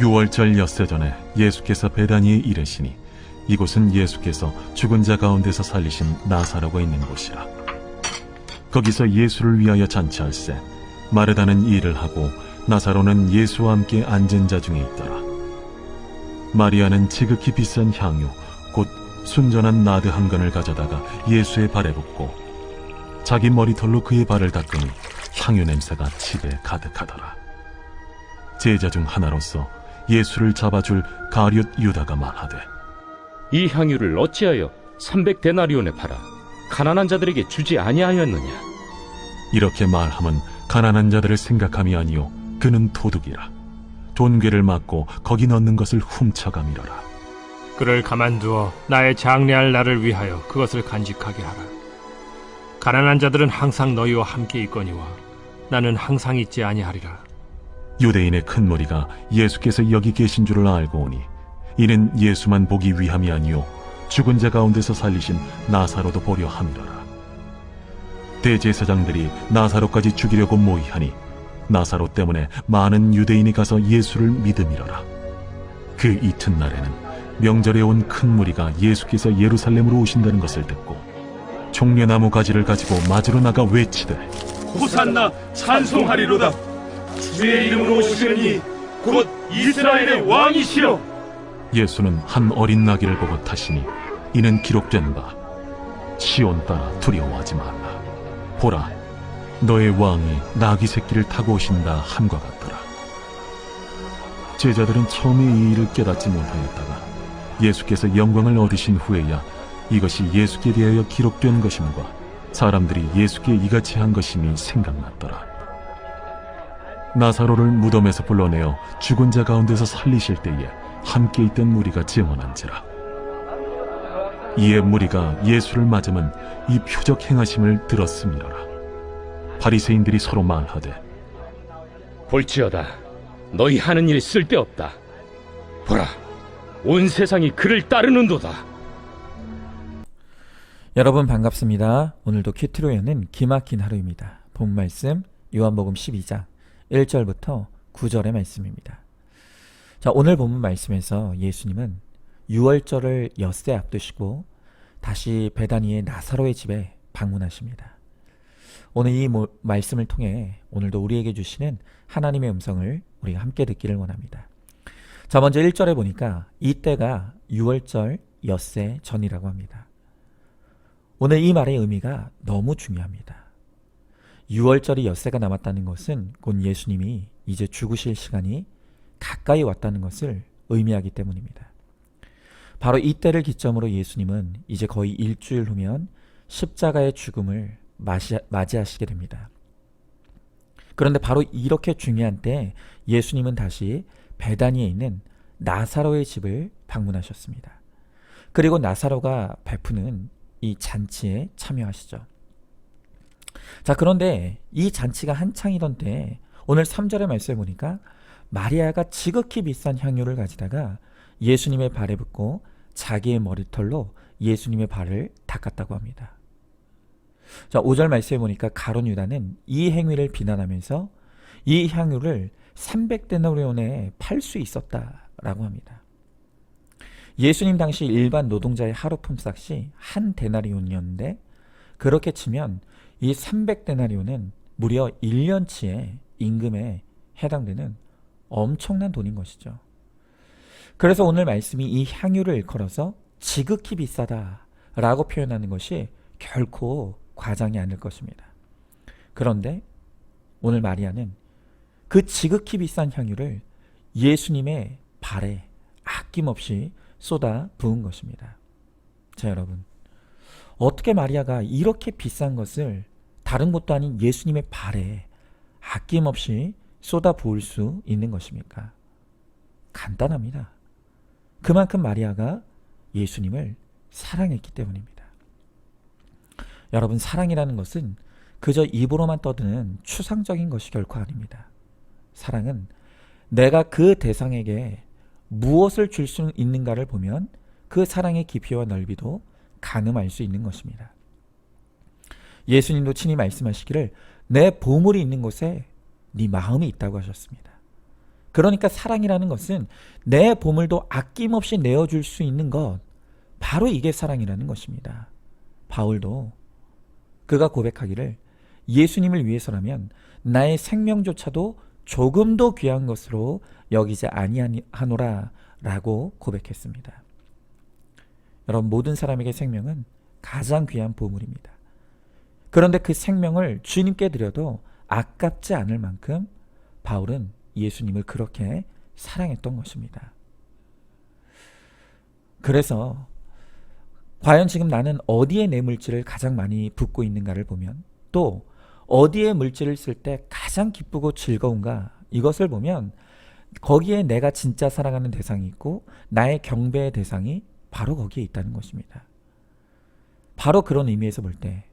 유월절 엿새 전에 예수께서 베다니에 이르시니 이곳은 예수께서 죽은 자 가운데서 살리신 나사로가 있는 곳이라. 거기서 예수를 위하여 잔치할세 마르다는 일을 하고 나사로는 예수와 함께 앉은 자 중에 있더라. 마리아는 지극히 비싼 향유 곧 순전한 나드 한 근을 가져다가 예수의 발에 붓고 자기 머리털로 그의 발을 닦으니 향유 냄새가 집에 가득하더라. 제자 중 하나로서 예수를 잡아줄 가룟 유다가 말하되, 이 향유를 어찌하여 300데나리온에 팔아 가난한 자들에게 주지 아니하였느냐? 이렇게 말함은 가난한 자들을 생각함이 아니요 그는 도둑이라. 돈괴를 맞고 거기 넣는 것을 훔쳐가미러라. 그를 가만두어 나의 장래할 날을 위하여 그것을 간직하게 하라. 가난한 자들은 항상 너희와 함께 있거니와 나는 항상 있지 아니하리라. 유대인의 큰 무리가 예수께서 여기 계신 줄을 알고 오니 이는 예수만 보기 위함이 아니요 죽은 자 가운데서 살리신 나사로도 보려 함이로라. 대제사장들이 나사로까지 죽이려고 모의하니 나사로 때문에 많은 유대인이 가서 예수를 믿음이로라. 그 이튿날에는 명절에 온 큰 무리가 예수께서 예루살렘으로 오신다는 것을 듣고 종려나무 가지를 가지고 맞으러 나가 외치되, 호산나 찬송하리로다. 주의 이름으로 오시려니 곧 이스라엘의 왕이시여. 예수는 한 어린 나귀를 보고 타시니 이는 기록된 바 시온 따라 두려워하지 말라. 보라, 너의 왕이 나귀 새끼를 타고 오신다 함과 같더라. 제자들은 처음에 이 일을 깨닫지 못하였다가 예수께서 영광을 얻으신 후에야 이것이 예수께 대하여 기록된 것임과 사람들이 예수께 이같이 한 것임이 생각났더라. 나사로를 무덤에서 불러내어 죽은 자 가운데서 살리실 때에 함께 있던 무리가 증언한지라. 이에 무리가 예수를 맞으면 이 표적 행하심을 들었음이로라. 바리새인들이 서로 말하되, 볼지어다, 너희 하는 일이 쓸데없다. 보라, 온 세상이 그를 따르는도다. 여러분 반갑습니다. 오늘도 큐티로 여는 기막힌 하루입니다. 본 말씀 요한복음 12장 1절부터 9절의 말씀입니다. 자, 오늘 본문 말씀에서 예수님은 유월절을 엿새 앞두시고 다시 베다니의 나사로의 집에 방문하십니다. 오늘 이 말씀을 통해 오늘도 우리에게 주시는 하나님의 음성을 우리가 함께 듣기를 원합니다. 자, 먼저 1절에 보니까 이때가 유월절 엿새 전이라고 합니다. 오늘 이 말의 의미가 너무 중요합니다. 유월절이 엿새가 남았다는 것은 곧 예수님이 이제 죽으실 시간이 가까이 왔다는 것을 의미하기 때문입니다. 바로 이때를 기점으로 예수님은 이제 거의 일주일 후면 십자가의 죽음을 맞이하시게 됩니다. 그런데 바로 이렇게 중요한 때 예수님은 다시 베다니에 있는 나사로의 집을 방문하셨습니다. 그리고 나사로가 베푸는 이 잔치에 참여하시죠. 자, 그런데 이 잔치가 한창이던 때 오늘 3절의 말씀에 보니까 마리아가 지극히 비싼 향유를 가지다가 예수님의 발에 붓고 자기의 머리털로 예수님의 발을 닦았다고 합니다. 자, 5절 말씀에 보니까 가룟 유다는 이 행위를 비난하면서 이 향유를 300데나리온에 팔 수 있었다라고 합니다. 예수님 당시 일반 노동자의 하루 품삯이 한 데나리온이었는데 그렇게 치면 이 300데나리온은 무려 1년치의 임금에 해당되는 엄청난 돈인 것이죠. 그래서 오늘 말씀이 이 향유를 일컬어서 지극히 비싸다라고 표현하는 것이 결코 과장이 아닐 것입니다. 그런데 오늘 마리아는 그 지극히 비싼 향유를 예수님의 발에 아낌없이 쏟아 부은 것입니다. 자, 여러분, 어떻게 마리아가 이렇게 비싼 것을 다른 곳도 아닌 예수님의 발에 아낌없이 쏟아 부을 수 있는 것입니까? 간단합니다. 그만큼 마리아가 예수님을 사랑했기 때문입니다. 여러분, 사랑이라는 것은 그저 입으로만 떠드는 추상적인 것이 결코 아닙니다. 사랑은 내가 그 대상에게 무엇을 줄 수 있는가를 보면 그 사랑의 깊이와 넓이도 가늠할 수 있는 것입니다. 예수님도 친히 말씀하시기를 내 보물이 있는 곳에 네 마음이 있다고 하셨습니다. 그러니까 사랑이라는 것은 내 보물도 아낌없이 내어줄 수 있는 것, 바로 이게 사랑이라는 것입니다. 바울도 그가 고백하기를 예수님을 위해서라면 나의 생명조차도 조금도 귀한 것으로 여기지 아니하노라 라고 고백했습니다. 여러분, 모든 사람에게 생명은 가장 귀한 보물입니다. 그런데 그 생명을 주님께 드려도 아깝지 않을 만큼 바울은 예수님을 그렇게 사랑했던 것입니다. 그래서 과연 지금 나는 어디에 내 물질을 가장 많이 붓고 있는가를 보면, 또 어디에 물질을 쓸 때 가장 기쁘고 즐거운가, 이것을 보면 거기에 내가 진짜 사랑하는 대상이 있고 나의 경배의 대상이 바로 거기에 있다는 것입니다. 바로 그런 의미에서 볼 때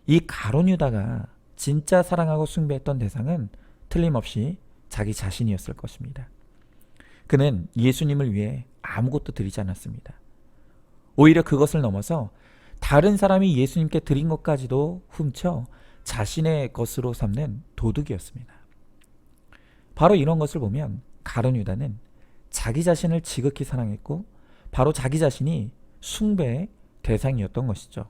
이 가룟 유다가 진짜 사랑하고 숭배했던 대상은 틀림없이 자기 자신이었을 것입니다. 그는 예수님을 위해 아무것도 드리지 않았습니다. 오히려 그것을 넘어서 다른 사람이 예수님께 드린 것까지도 훔쳐 자신의 것으로 삼는 도둑이었습니다. 바로 이런 것을 보면 가룟 유다는 자기 자신을 지극히 사랑했고 바로 자기 자신이 숭배의 대상이었던 것이죠.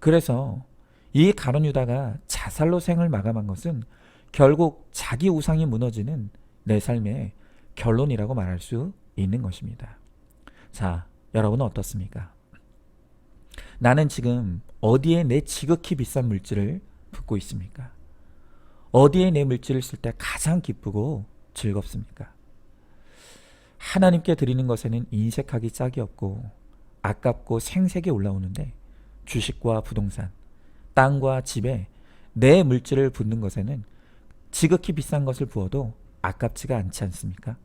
그래서 이 가룟 유다가 자살로 생을 마감한 것은 결국 자기 우상이 무너지는 내 삶의 결론이라고 말할 수 있는 것입니다. 자, 여러분은 어떻습니까? 나는 지금 어디에 내 지극히 비싼 물질을 붓고 있습니까? 어디에 내 물질을 쓸 때 가장 기쁘고 즐겁습니까? 하나님께 드리는 것에는 인색하기 짝이 없고 아깝고 생색이 올라오는데, 주식과 부동산, 땅과 집에 내 물질을 붓는 것에는 지극히 비싼 것을 부어도 아깝지가 않지 않습니까?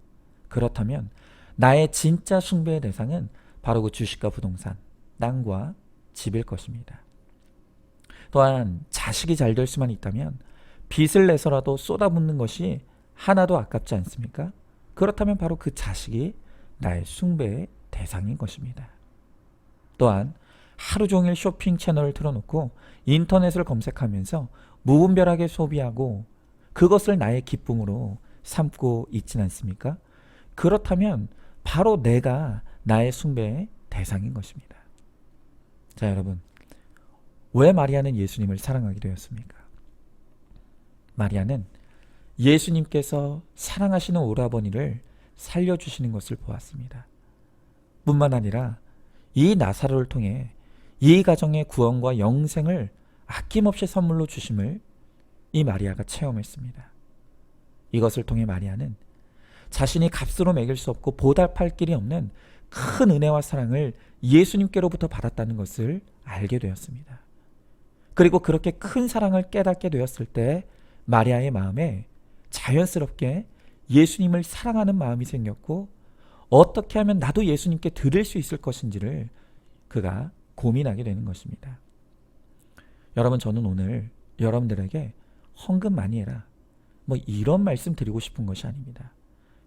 그렇다면 나의 진짜 숭배의 대상은 바로 그 주식과 부동산, 땅과 집일 것입니다. 또한 자식이 잘 될 수만 있다면 빚을 내서라도 쏟아붓는 것이 하나도 아깝지 않습니까? 그렇다면 바로 그 자식이 나의 숭배의 대상인 것입니다. 또한 하루 종일 쇼핑 채널을 틀어놓고 인터넷을 검색하면서 무분별하게 소비하고 그것을 나의 기쁨으로 삼고 있진 않습니까? 그렇다면 바로 내가 나의 숭배의 대상인 것입니다. 자, 여러분, 왜 마리아는 예수님을 사랑하게 되었습니까? 마리아는 예수님께서 사랑하시는 오라버니를 살려주시는 것을 보았습니다. 뿐만 아니라 이 나사로를 통해 이 가정의 구원과 영생을 아낌없이 선물로 주심을 이 마리아가 체험했습니다. 이것을 통해 마리아는 자신이 값으로 매길 수 없고 보답할 길이 없는 큰 은혜와 사랑을 예수님께로부터 받았다는 것을 알게 되었습니다. 그리고 그렇게 큰 사랑을 깨닫게 되었을 때 마리아의 마음에 자연스럽게 예수님을 사랑하는 마음이 생겼고, 어떻게 하면 나도 예수님께 드릴 수 있을 것인지를 그가 고민하게 되는 것입니다. 여러분, 저는 오늘 여러분들에게 헌금 많이 해라, 뭐 이런 말씀 드리고 싶은 것이 아닙니다.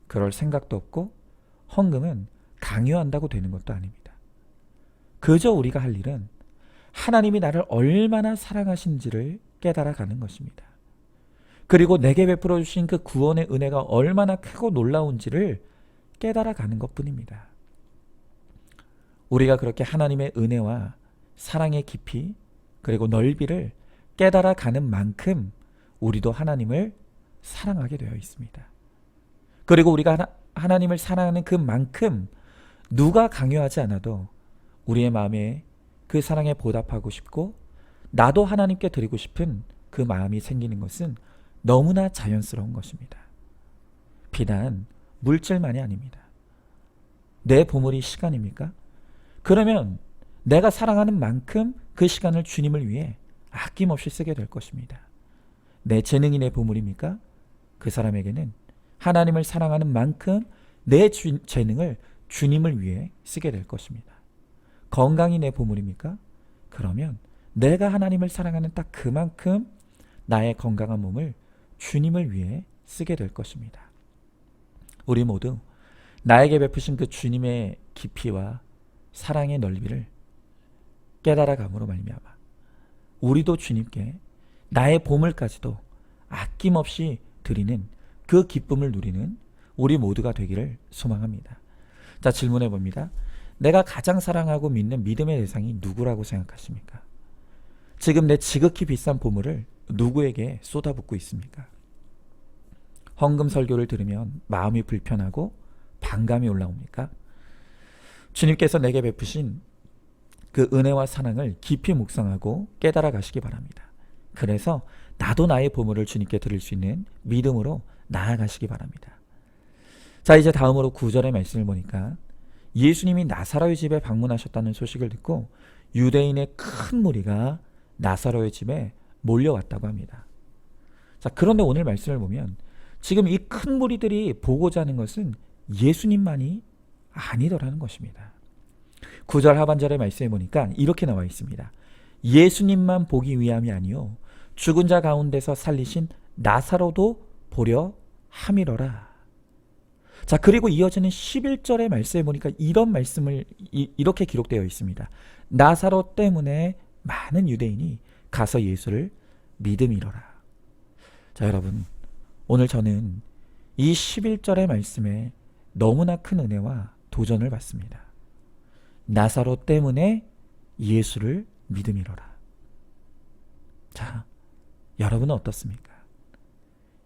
그럴 생각도 없고 헌금은 강요한다고 되는 것도 아닙니다. 그저 우리가 할 일은 하나님이 나를 얼마나 사랑하신지를 깨달아가는 것입니다. 그리고 내게 베풀어 주신 그 구원의 은혜가 얼마나 크고 놀라운지를 깨달아가는 것뿐입니다. 우리가 그렇게 하나님의 은혜와 사랑의 깊이 그리고 넓이를 깨달아가는 만큼 우리도 하나님을 사랑하게 되어 있습니다. 그리고 우리가 하나님을 사랑하는 그만큼 누가 강요하지 않아도 우리의 마음에 그 사랑에 보답하고 싶고 나도 하나님께 드리고 싶은 그 마음이 생기는 것은 너무나 자연스러운 것입니다. 비단 물질만이 아닙니다. 내 보물이 시간입니까? 그러면 내가 사랑하는 만큼 그 시간을 주님을 위해 아낌없이 쓰게 될 것입니다. 내 재능이 내 보물입니까? 그 사람에게는 하나님을 사랑하는 만큼 내 재능을 주님을 위해 쓰게 될 것입니다. 건강이 내 보물입니까? 그러면 내가 하나님을 사랑하는 딱 그만큼 나의 건강한 몸을 주님을 위해 쓰게 될 것입니다. 우리 모두 나에게 베푸신 그 주님의 깊이와 사랑의 넓이를 깨달아감으로 말미암아 우리도 주님께 나의 보물까지도 아낌없이 드리는 그 기쁨을 누리는 우리 모두가 되기를 소망합니다. 자, 질문해 봅니다. 내가 가장 사랑하고 믿는 믿음의 대상이 누구라고 생각하십니까? 지금 내 지극히 비싼 보물을 누구에게 쏟아붓고 있습니까? 헌금 설교를 들으면 마음이 불편하고 반감이 올라옵니까? 주님께서 내게 베푸신 그 은혜와 사랑을 깊이 묵상하고 깨달아 가시기 바랍니다. 그래서 나도 나의 보물을 주님께 드릴 수 있는 믿음으로 나아가시기 바랍니다. 자, 이제 다음으로 9절의 말씀을 보니까 예수님이 나사로의 집에 방문하셨다는 소식을 듣고 유대인의 큰 무리가 나사로의 집에 몰려왔다고 합니다. 자, 그런데 오늘 말씀을 보면 지금 이 큰 무리들이 보고자 하는 것은 예수님만이 아니더라는 것입니다. 9절 하반절의 말씀에 보니까 이렇게 나와 있습니다. 예수님만 보기 위함이 아니요 죽은 자 가운데서 살리신 나사로도 보려 함이러라. 자, 그리고 이어지는 11절의 말씀에 보니까 이런 말씀을 이렇게 기록되어 있습니다. 나사로 때문에 많은 유대인이 가서 예수를 믿음이러라. 자, 여러분, 오늘 저는 이 11절의 말씀에 너무나 큰 은혜와 도전을 받습니다. 나사로 때문에 예수를 믿음이러라. 자, 여러분은 어떻습니까?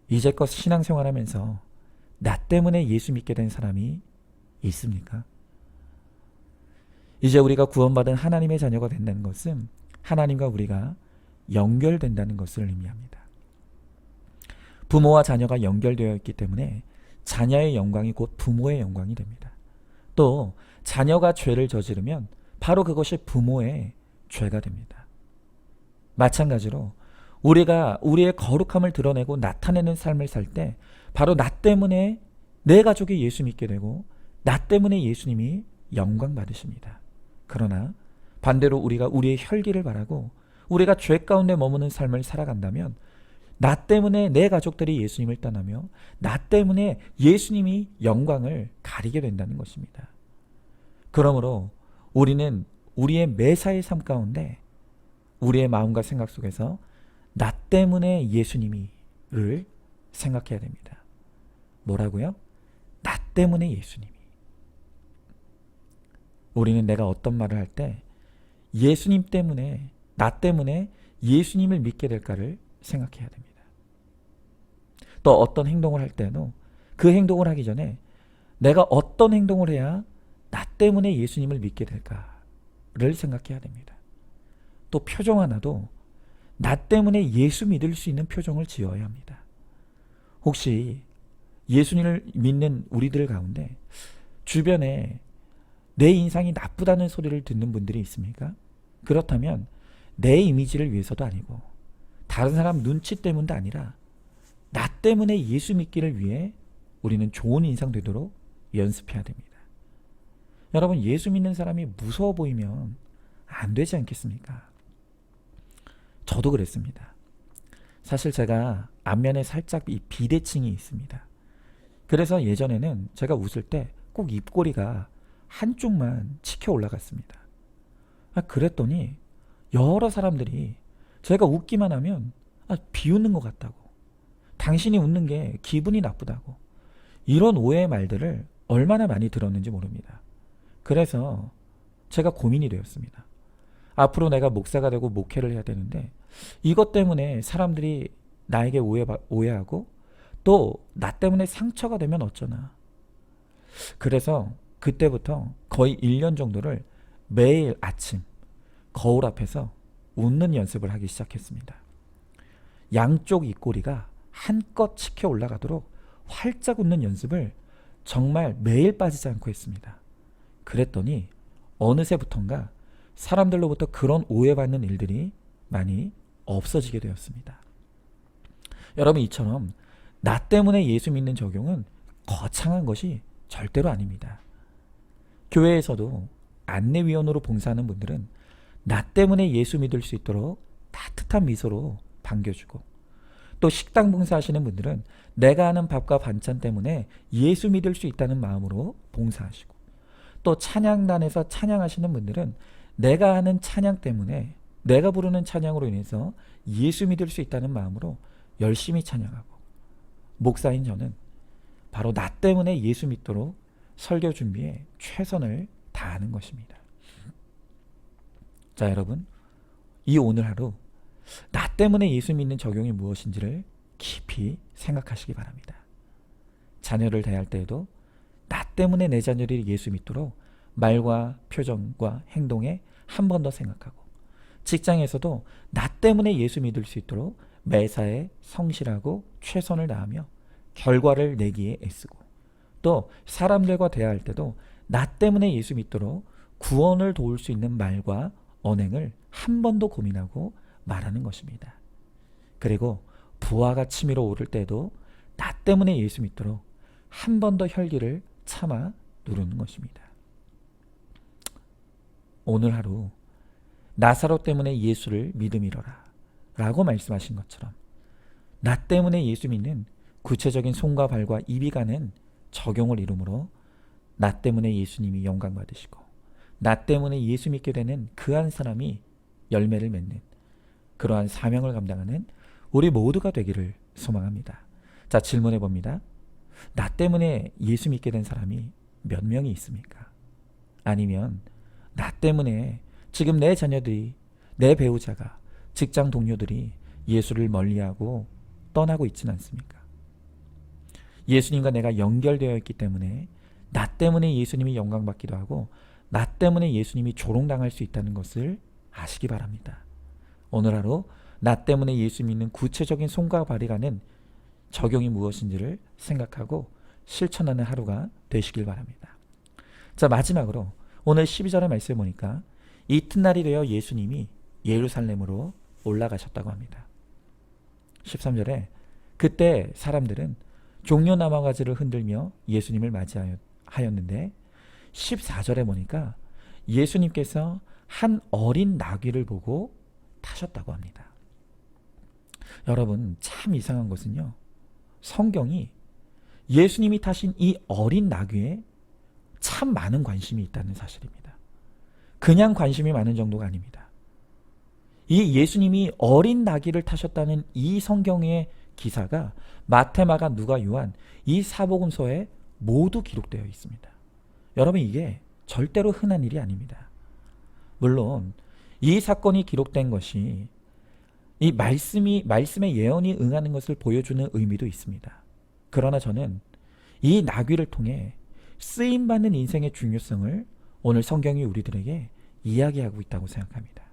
이제껏 신앙생활하면서 나 때문에 예수 믿게 된 사람이 있습니까? 이제 우리가 구원받은 하나님의 자녀가 된다는 것은 하나님과 우리가 연결된다는 것을 의미합니다. 부모와 자녀가 연결되어 있기 때문에 자녀의 영광이 곧 부모의 영광이 됩니다. 또 자녀가 죄를 저지르면 바로 그것이 부모의 죄가 됩니다. 마찬가지로 우리가 우리의 거룩함을 드러내고 나타내는 삶을 살 때 바로 나 때문에 내 가족이 예수 믿게 되고 나 때문에 예수님이 영광 받으십니다. 그러나 반대로 우리가 우리의 혈기를 바라고 우리가 죄 가운데 머무는 삶을 살아간다면 나 때문에 내 가족들이 예수님을 떠나며 나 때문에 예수님이 영광을 가리게 된다는 것입니다. 그러므로 우리는 우리의 매사의 삶 가운데 우리의 마음과 생각 속에서 나 때문에 예수님이를 생각해야 됩니다. 뭐라고요? 나 때문에 예수님이. 우리는 내가 어떤 말을 할 때 예수님 때문에 나 때문에 예수님을 믿게 될까를 생각해야 됩니다. 또 어떤 행동을 할 때도 그 행동을 하기 전에 내가 어떤 행동을 해야 나 때문에 예수님을 믿게 될까를 생각해야 됩니다. 또 표정 하나도 나 때문에 예수 믿을 수 있는 표정을 지어야 합니다. 혹시 예수님을 믿는 우리들 가운데 주변에 내 인상이 나쁘다는 소리를 듣는 분들이 있습니까? 그렇다면 내 이미지를 위해서도 아니고 다른 사람 눈치 때문도 아니라 나 때문에 예수 믿기를 위해 우리는 좋은 인상 되도록 연습해야 됩니다. 여러분, 예수 믿는 사람이 무서워 보이면 안 되지 않겠습니까? 저도 그랬습니다. 사실 제가 안면에 살짝 이 비대칭이 있습니다. 그래서 예전에는 제가 웃을 때 꼭 입꼬리가 한쪽만 치켜 올라갔습니다. 그랬더니 여러 사람들이 제가 웃기만 하면 비웃는 것 같다고, 당신이 웃는 게 기분이 나쁘다고, 이런 오해의 말들을 얼마나 많이 들었는지 모릅니다. 그래서 제가 고민이 되었습니다. 앞으로 내가 목사가 되고 목회를 해야 되는데 이것 때문에 사람들이 나에게 오해하고 또 나 때문에 상처가 되면 어쩌나. 그래서 그때부터 거의 1년 정도를 매일 아침 거울 앞에서 웃는 연습을 하기 시작했습니다. 양쪽 입꼬리가 한껏 치켜 올라가도록 활짝 웃는 연습을 정말 매일 빠지지 않고 했습니다. 그랬더니 어느새부턴가 사람들로부터 그런 오해받는 일들이 많이 없어지게 되었습니다. 여러분, 이처럼 나 때문에 예수 믿는 적용은 거창한 것이 절대로 아닙니다. 교회에서도 안내위원으로 봉사하는 분들은 나 때문에 예수 믿을 수 있도록 따뜻한 미소로 반겨주고, 또 식당 봉사하시는 분들은 내가 하는 밥과 반찬 때문에 예수 믿을 수 있다는 마음으로 봉사하시고, 또 찬양단에서 찬양하시는 분들은 내가 하는 찬양 때문에, 내가 부르는 찬양으로 인해서 예수 믿을 수 있다는 마음으로 열심히 찬양하고, 목사인 저는 바로 나 때문에 예수 믿도록 설교 준비에 최선을 다하는 것입니다. 자, 여러분, 이 오늘 하루 나 때문에 예수 믿는 적용이 무엇인지를 깊이 생각하시기 바랍니다. 자녀를 대할 때에도 나 때문에 내 자녀들이 예수 믿도록 말과 표정과 행동에 한 번 더 생각하고, 직장에서도 나 때문에 예수 믿을 수 있도록 매사에 성실하고 최선을 다하며 결과를 내기에 애쓰고, 또 사람들과 대화할 때도 나 때문에 예수 믿도록 구원을 도울 수 있는 말과 언행을 한 번 더 고민하고 말하는 것입니다. 그리고 부하가 치밀어 오를 때도 나 때문에 예수 믿도록 한 번 더 혈기를 참아 누르는 것입니다. 오늘 하루 나사로 때문에 예수를 믿음이러라 라고 말씀하신 것처럼 나 때문에 예수 믿는 구체적인 손과 발과 입이 가는 적용을 이루므로 나 때문에 예수님이 영광 받으시고 나 때문에 예수 믿게 되는 그 한 사람이 열매를 맺는 그러한 사명을 감당하는 우리 모두가 되기를 소망합니다. 자, 질문해 봅니다. 나 때문에 예수 믿게 된 사람이 몇 명이 있습니까? 아니면 나 때문에 지금 내 자녀들이, 내 배우자가, 직장 동료들이 예수를 멀리하고 떠나고 있지는 않습니까? 예수님과 내가 연결되어 있기 때문에 나 때문에 예수님이 영광받기도 하고 나 때문에 예수님이 조롱당할 수 있다는 것을 아시기 바랍니다. 오늘 하루 나 때문에 예수 믿는 구체적인 손과 발이 가는 적용이 무엇인지를 생각하고 실천하는 하루가 되시길 바랍니다. 자, 마지막으로 오늘 12절의 말씀을 보니까 이튿날이 되어 예수님이 예루살렘으로 올라가셨다고 합니다. 13절에 그때 사람들은 종려 나무가지를 흔들며 예수님을 맞이하였는데 14절에 보니까 예수님께서 한 어린 나귀를 보고 타셨다고 합니다. 여러분, 참 이상한 것은요, 성경이 예수님이 타신 이 어린 나귀에 참 많은 관심이 있다는 사실입니다. 그냥 관심이 많은 정도가 아닙니다. 이 예수님이 어린 나귀를 타셨다는 이 성경의 기사가 마태, 마가, 누가, 요한 이 사복음서에 모두 기록되어 있습니다. 여러분, 이게 절대로 흔한 일이 아닙니다. 물론 이 사건이 기록된 것이 이 말씀의 예언이 응하는 것을 보여주는 의미도 있습니다. 그러나 저는 이 나귀를 통해 쓰임받는 인생의 중요성을 오늘 성경이 우리들에게 이야기하고 있다고 생각합니다.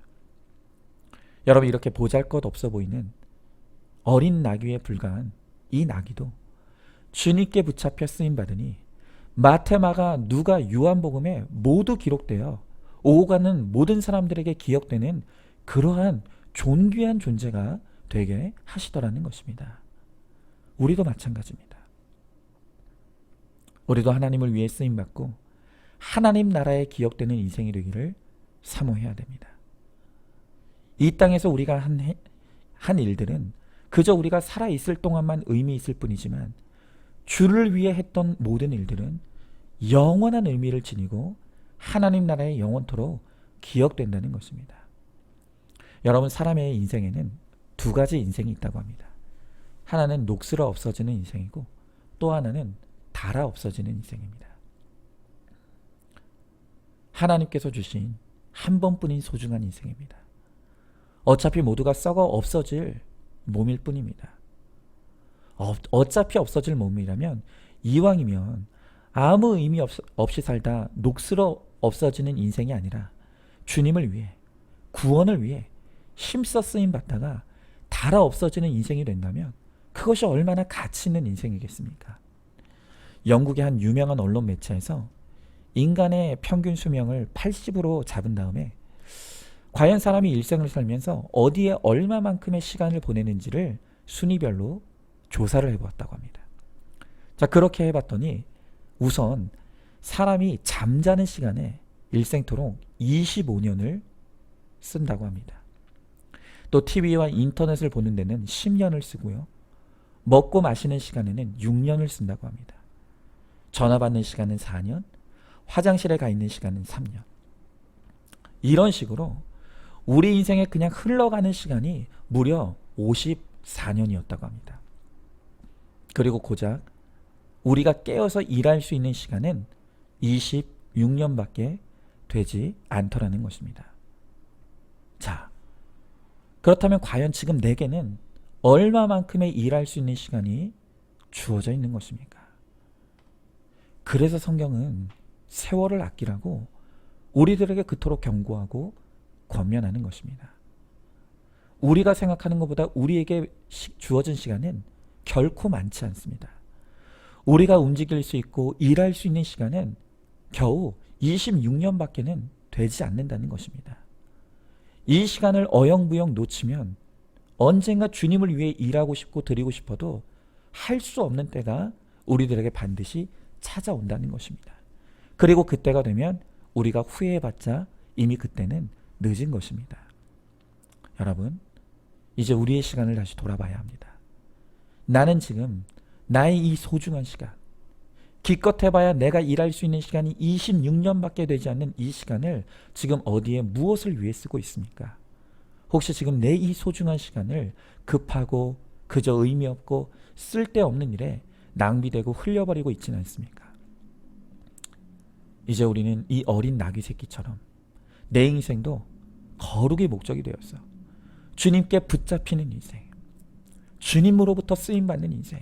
여러분, 이렇게 보잘것없어 보이는 어린 나귀에 불과한 이 나귀도 주님께 붙잡혀 쓰임받으니 마태, 마가, 누가, 요한복음에 모두 기록되어 오고 가는 모든 사람들에게 기억되는 그러한 존귀한 존재가 되게 하시더라는 것입니다. 우리도 마찬가지입니다. 우리도 하나님을 위해 쓰임받고 하나님 나라에 기억되는 인생이 되기를 사모해야 됩니다. 이 땅에서 우리가 한 일들은 그저 우리가 살아있을 동안만 의미 있을 뿐이지만 주를 위해 했던 모든 일들은 영원한 의미를 지니고 하나님 나라의 영원토록 기억된다는 것입니다. 여러분, 사람의 인생에는 두 가지 인생이 있다고 합니다. 하나는 녹슬어 없어지는 인생이고 또 하나는 닳아 없어지는 인생입니다. 하나님께서 주신 한 번뿐인 소중한 인생입니다. 어차피 모두가 썩어 없어질 몸일 뿐입니다. 어차피 없어질 몸이라면 이왕이면 아무 의미 없이 살다 녹슬어 없어지는 인생이 아니라 주님을 위해, 구원을 위해 힘써 쓰임 받다가 닳아 없어지는 인생이 된다면 그것이 얼마나 가치 있는 인생이겠습니까? 영국의 한 유명한 언론 매체에서 인간의 평균 수명을 80으로 잡은 다음에 과연 사람이 일생을 살면서 어디에 얼마만큼의 시간을 보내는지를 순위별로 조사를 해보았다고 합니다. 자, 그렇게 해봤더니 우선 사람이 잠자는 시간에 일생토록 25년을 쓴다고 합니다. 또 TV와 인터넷을 보는 데는 10년을 쓰고요. 먹고 마시는 시간에는 6년을 쓴다고 합니다. 전화 받는 시간은 4년, 화장실에 가 있는 시간은 3년. 이런 식으로 우리 인생에 그냥 흘러가는 시간이 무려 54년이었다고 합니다. 그리고 고작 우리가 깨어서 일할 수 있는 시간은 26년밖에 되지 않더라는 것입니다. 자, 그렇다면 과연 지금 내게는 얼마만큼의 일할 수 있는 시간이 주어져 있는 것입니까? 그래서 성경은 세월을 아끼라고 우리들에게 그토록 경고하고 권면하는 것입니다. 우리가 생각하는 것보다 우리에게 주어진 시간은 결코 많지 않습니다. 우리가 움직일 수 있고 일할 수 있는 시간은 겨우 26년밖에는 되지 않는다는 것입니다. 이 시간을 어영부영 놓치면 언젠가 주님을 위해 일하고 싶고 드리고 싶어도 할 수 없는 때가 우리들에게 반드시 찾아온다는 것입니다. 그리고 그때가 되면 우리가 후회해봤자 이미 그때는 늦은 것입니다. 여러분, 이제 우리의 시간을 다시 돌아봐야 합니다. 나는 지금 나의 이 소중한 시간, 기껏 해봐야 내가 일할 수 있는 시간이 26년밖에 되지 않는 이 시간을 지금 어디에 무엇을 위해 쓰고 있습니까? 혹시 지금 내 이 소중한 시간을 급하고 그저 의미 없고 쓸데없는 일에 낭비되고 흘려버리고 있지는 않습니까? 이제 우리는 이 어린 나귀 새끼처럼 내 인생도 거룩의 목적이 되었어. 주님께 붙잡히는 인생, 주님으로부터 쓰임받는 인생,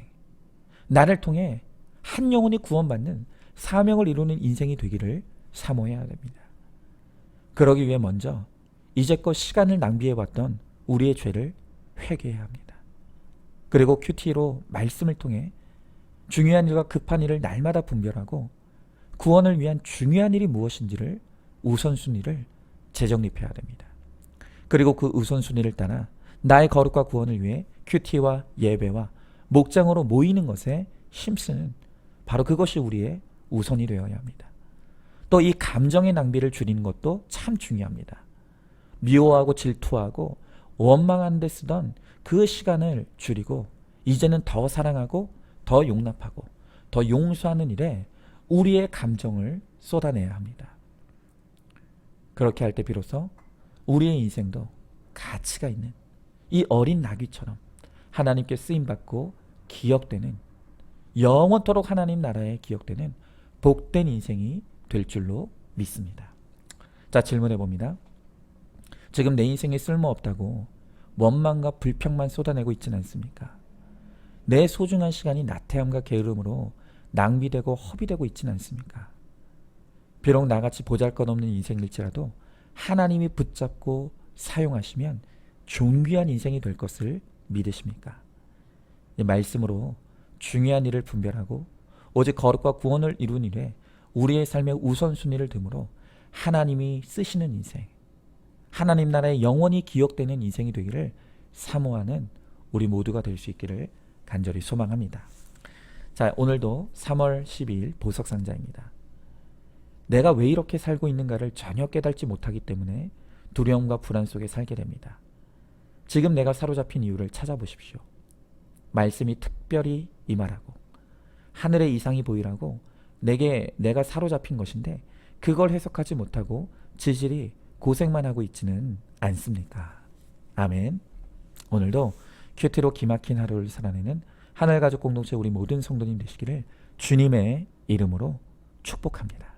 나를 통해 한 영혼이 구원받는 사명을 이루는 인생이 되기를 사모해야 됩니다. 그러기 위해 먼저 이제껏 시간을 낭비해왔던 우리의 죄를 회개해야 합니다. 그리고 큐티로 말씀을 통해 중요한 일과 급한 일을 날마다 분별하고 구원을 위한 중요한 일이 무엇인지를 우선순위를 재정립해야 됩니다. 그리고 그 우선순위를 따라 나의 거룩과 구원을 위해 큐티와 예배와 목장으로 모이는 것에 힘쓰는 바로 그것이 우리의 우선이 되어야 합니다. 또 이 감정의 낭비를 줄이는 것도 참 중요합니다. 미워하고 질투하고 원망하는 데 쓰던 그 시간을 줄이고 이제는 더 사랑하고 더 용납하고 더 용서하는 일에 우리의 감정을 쏟아내야 합니다. 그렇게 할 때 비로소 우리의 인생도 가치가 있는 이 어린 나귀처럼 하나님께 쓰임받고 기억되는, 영원토록 하나님 나라에 기억되는 복된 인생이 될 줄로 믿습니다. 자, 질문해 봅니다. 지금 내 인생에 쓸모없다고 원망과 불평만 쏟아내고 있지는 않습니까? 내 소중한 시간이 나태함과 게으름으로 낭비되고 허비되고 있지는 않습니까? 비록 나같이 보잘것없는 인생일지라도 하나님이 붙잡고 사용하시면 존귀한 인생이 될 것을 믿으십니까? 이 말씀으로 중요한 일을 분별하고 오직 거룩과 구원을 이룬 일에 우리의 삶의 우선순위를 둠으로 하나님이 쓰시는 인생, 하나님 나라에 영원히 기억되는 인생이 되기를 사모하는 우리 모두가 될 수 있기를 간절히 소망합니다. 자, 오늘도 3월 12일 보석상자입니다. 내가 왜 이렇게 살고 있는가를 전혀 깨닫지 못하기 때문에 두려움과 불안 속에 살게 됩니다. 지금 내가 사로잡힌 이유를 찾아보십시오. 말씀이 특별히 임하라고, 하늘의 이상이 보이라고 내가 사로잡힌 것인데 그걸 해석하지 못하고 지질이 고생만 하고 있지는 않습니까? 아멘. 오늘도 큐티로 기막힌 하루를 살아내는 하늘가족 공동체 우리 모든 성도님 되시기를 주님의 이름으로 축복합니다.